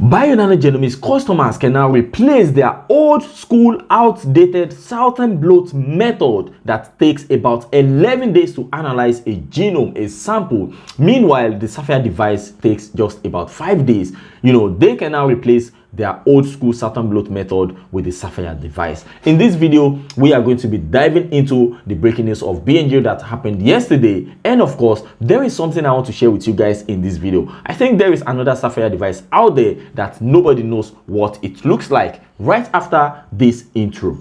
Bionano Genomics customers can now replace their old school outdated Southern Blot method that takes about 11 days to analyze a genome, a sample. Meanwhile, the Saphyr device takes just about 5 days. They can now replace their old school Southern Blot method with the Saphyr device. In this video, we are going to be diving into the breaking news of Bngo that happened yesterday. And of course, there is something I want to share with you guys in this video. I think there is another Saphyr device out there that nobody knows what it looks like. Right after this intro.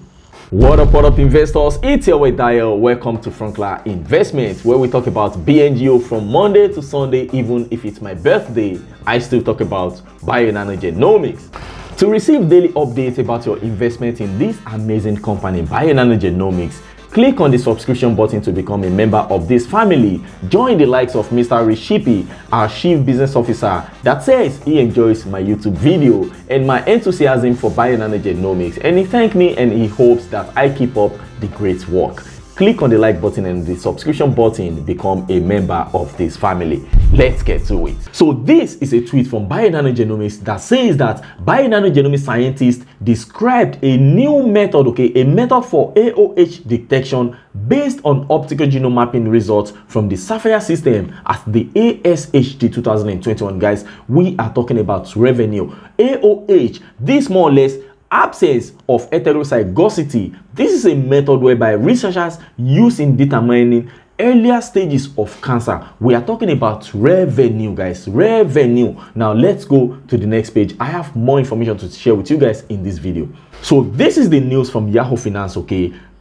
What up investors, it's your way Dayo. Welcome to Frunkla Investment, where we talk about Bngo from Monday to Sunday. Even if it's my birthday, I still talk about Bionano Genomics. To receive daily updates about your investment in this amazing company, Bionano Genomics, click on the subscription button to become a member of this family. Join the likes of Mr. Rishipi, our Chief Business Officer, that says he enjoys my YouTube video and my enthusiasm for Bionano Genomics, and he thanks me and he hopes that I keep up the great work. Click on the like button and the subscription button, become a member of this family. Let's get to it. So this is a tweet from Bionano Genomics that says that Bionano Genomics scientists described a new method, a method for AOH detection based on optical genome mapping results from the Saphyr system as the ASHD 2021. Guys, we are talking about revenue. AOH, this more or less absence of heterozygosity. This is a method whereby researchers use in determining earlier stages of cancer. We are talking about revenue, guys. Revenue. Now let's go to the next page. I have more information to share with you guys in this video. So this is the news from Yahoo Finance.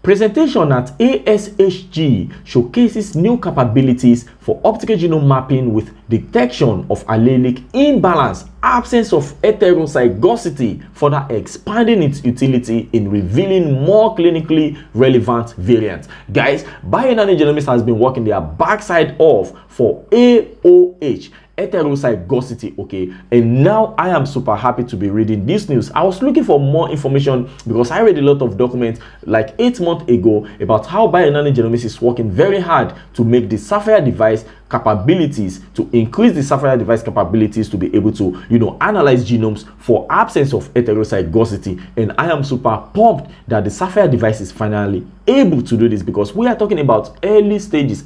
Presentation at ASHG showcases new capabilities for optical genome mapping with detection of allelic imbalance, absence of heterozygosity, further expanding its utility in revealing more clinically relevant variants. Guys, Bionano Genomics has been working their backside off for AOH, heterozygosity, and now I am super happy to be reading this news. I was looking for more information because I read a lot of documents like 8 months ago about how Bionano Genomics is working very hard to make the Saphyr device capabilities, to increase the Saphyr device capabilities to be able to analyze genomes for absence of heterozygosity, and I am super pumped that the Saphyr device is finally able to do this, because we are talking about earlier stages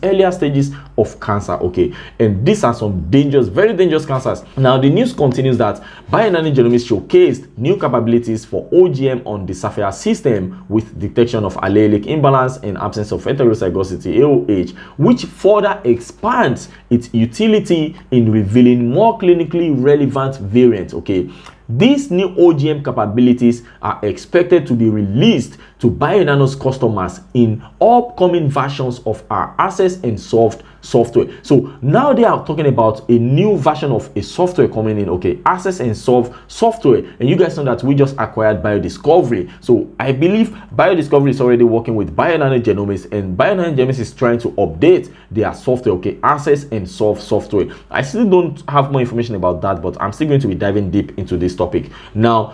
of cancer, and these are some dangerous, very dangerous cancers. Now the news continues that Bionano Genomics showcased new capabilities for OGM on the Saphyr system with detection of allelic imbalance and absence of heterozygosity, AOH, which further expands its utility in revealing more clinically relevant variants. These new OGM capabilities are expected to be released to Bionano's customers in upcoming versions of our Access and Solve software. So now they are talking about a new version of a software coming in, Access and Solve software. And you guys know that we just acquired Biodiscovery. So I believe Biodiscovery is already working with Bionano Genomics, and Bionano Genomics is trying to update their software, Access and Solve software. I still don't have more information about that, but I'm still going to be diving deep into this topic. Now,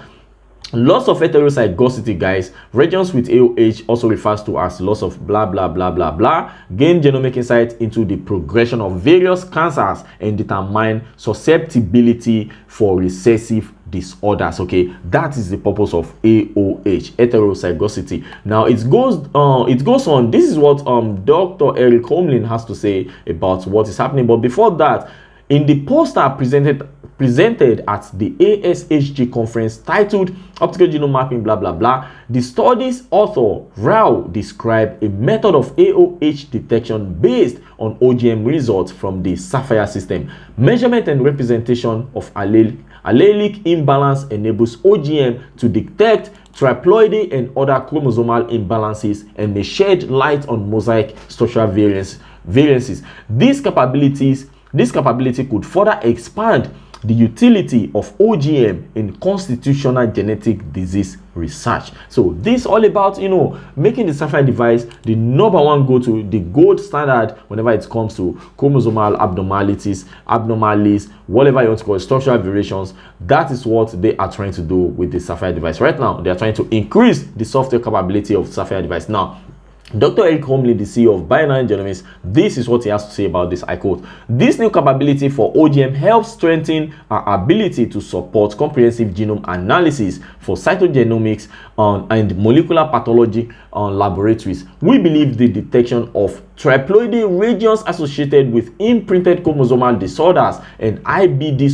loss of heterozygosity, guys. Regions with AOH also refers to as loss of blah blah blah blah blah. Gain genomic insight into the progression of various cancers and determine susceptibility for recessive disorders. That is the purpose of AOH, heterozygosity. Now it goes on. This is what Dr. Eric Homlin has to say about what is happening. But before that, in the poster presented at the ASHG conference titled Optical Genome Mapping blah blah blah, the study's author Rao described a method of AOH detection based on OGM results from the Saphyr system. Measurement and representation of allelic imbalance enables OGM to detect triploidy and other chromosomal imbalances and may shed light on mosaic structural variances. This capability could further expand the utility of OGM in constitutional genetic disease research. So this all about making the Saphyr device the #1 go-to, the gold standard whenever it comes to chromosomal abnormalities, whatever you want to call it, structural variations. That is what they are trying to do with the Saphyr device right now. They are trying to increase the software capability of the Saphyr device. Now Dr. Eric Homley, the CEO of Bionano Genomics, this is what he has to say about this. I quote, "This new capability for OGM helps strengthen our ability to support comprehensive genome analysis for cytogenomics and molecular pathology laboratories. We believe the detection of triploidy regions associated with imprinted chromosomal disorders and IBD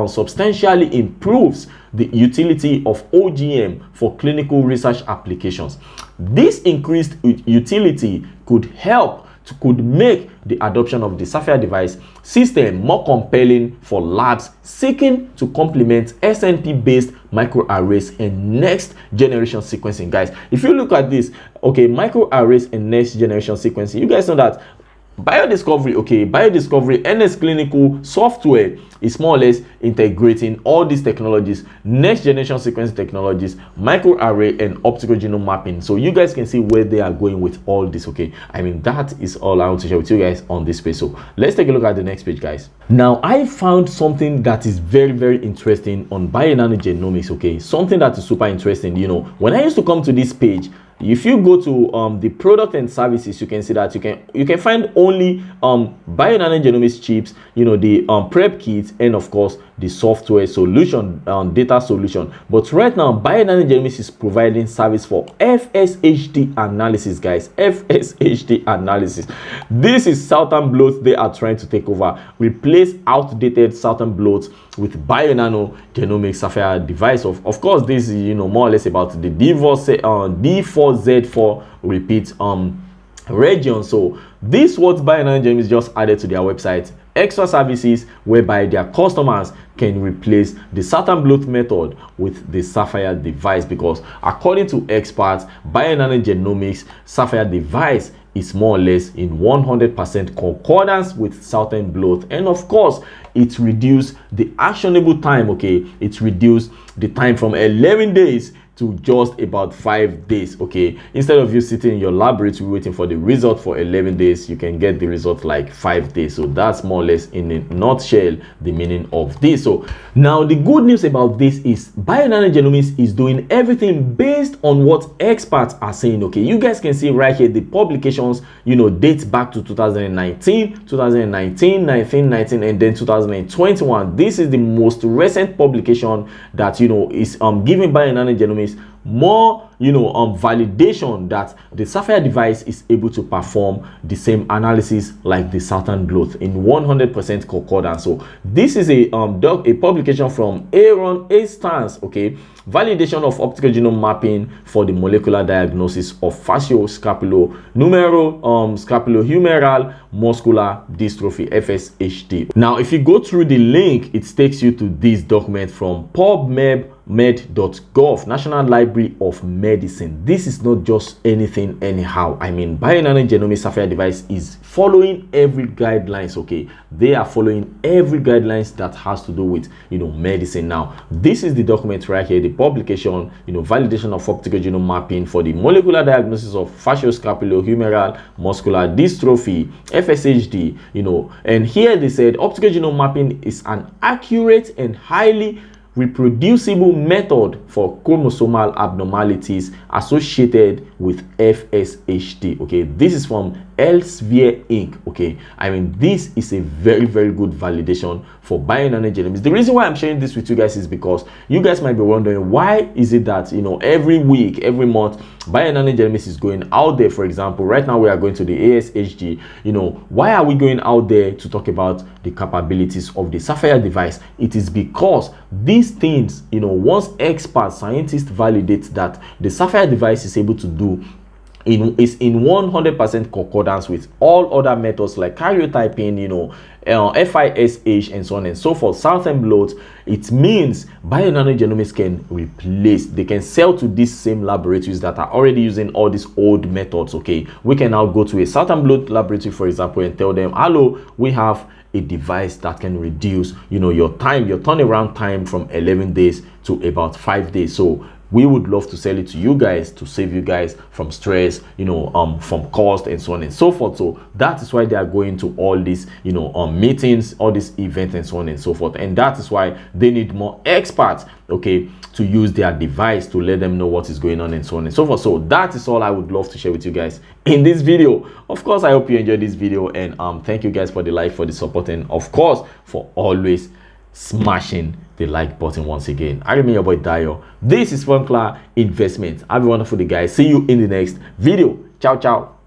substantially improves the utility of OGM for clinical research applications. This increased utility could make the adoption of the Saphyr device system more compelling for labs seeking to complement SNP-based microarrays and next generation sequencing." Guys, if you look at this, okay, microarrays and next generation sequencing, you guys know that biodiscovery NS clinical software is more or less integrating all these technologies, next generation sequencing technologies, microarray and optical genome mapping. So you guys can see where they are going with all this. Okay, I mean, that is all I want to share with you guys on this page. So let's take a look at the next page, guys. Now I found something that is very, very interesting on Bionano Genomics. Okay, something that is super interesting. You know, when I used to come to this page, if you go to the product and services, you can see that you can find only Bionano Genomics chips, you know, the prep kits, and of course the software solution, data solution. But right now Bionano Genomics is providing service for FSHD analysis, guys. FSHD analysis. This is Southern Blot. They are trying to take over, replace outdated Southern Blot with Bionano Genomics Saphyr device. Of course, this is, you know, more or less about the D4Z4 repeat region. So this what Bionano Genomics just added to their website, extra services whereby their customers can replace the Southern Blot method with the Saphyr device, because according to experts, Bionano Genomics Saphyr device is more or less in 100% concordance with Southern Blot, and of course it reduced the actionable time. Okay, it reduced the time from 11 days to just about 5 days. Okay, instead of you sitting in your laboratory waiting for the result for 11 days, you can get the result like 5 days. So that's more or less in a nutshell the meaning of this. So now the good news about this is Bionano Genomics is doing everything based on what experts are saying. Okay, you guys can see right here the publications, you know, dates back to 2019, and then 2021. This is the most recent publication that, you know, is giving Bionano Genomics more, you know, validation that the Saphyr device is able to perform the same analysis like the Southern Blot in 100% concordance. So this is a publication from Aaron A. Stans. Okay, validation of optical genome mapping for the molecular diagnosis of facioscapulohumeral muscular dystrophy, FSHD. Now if you go through the link, it takes you to this document from pubmed.gov, National Library of Medicine. This is not just anything anyhow. I mean, Bionano Genomics Saphyr device is following every guidelines. Okay, they are following every guidelines that has to do with, you know, medicine. Now this is the document right here, the publication, you know, validation of optical genome mapping for the molecular diagnosis of facioscapulohumeral muscular dystrophy, FSHD, you know, and here they said optical genome mapping is an accurate and highly reproducible method for chromosomal abnormalities associated with FSHD. Okay, this is from Elsevier Inc. Okay, I mean, this is a very, very good validation for Bionano Genomics. The reason why I'm sharing this with you guys is because you guys might be wondering, why is it that, you know, every week, every month, Bionano Genomics is going out there. For example, right now we are going to the ASHG. You know, why are we going out there to talk about the capabilities of the Saphyr device? It is because these things, you know, once experts, scientists validate that the Saphyr device is able to do is in 100% concordance with all other methods like karyotyping, you know, FISH and so on and so forth, Southern Blot, it means Bionano Genomics can replace, they can sell to these same laboratories that are already using all these old methods. Okay, we can now go to a Southern Blot laboratory, for example, and tell them, hello, we have a device that can reduce, you know, your time, your turnaround time from 11 days to about 5 days. So we would love to sell it to you guys to save you guys from stress, you know, from cost and so on and so forth. So that is why they are going to all these, you know, meetings, all these events and so on and so forth. And that is why they need more experts, okay, to use their device to let them know what is going on and so on and so forth. So that is all I would love to share with you guys in this video. Of course, I hope you enjoyed this video, and thank you guys for the like, for the support, and of course for always smashing the like button once again. I remain your boy Dayo. This is Frunkla Investment. Have a wonderful day, guys. See you in the next video. Ciao, ciao.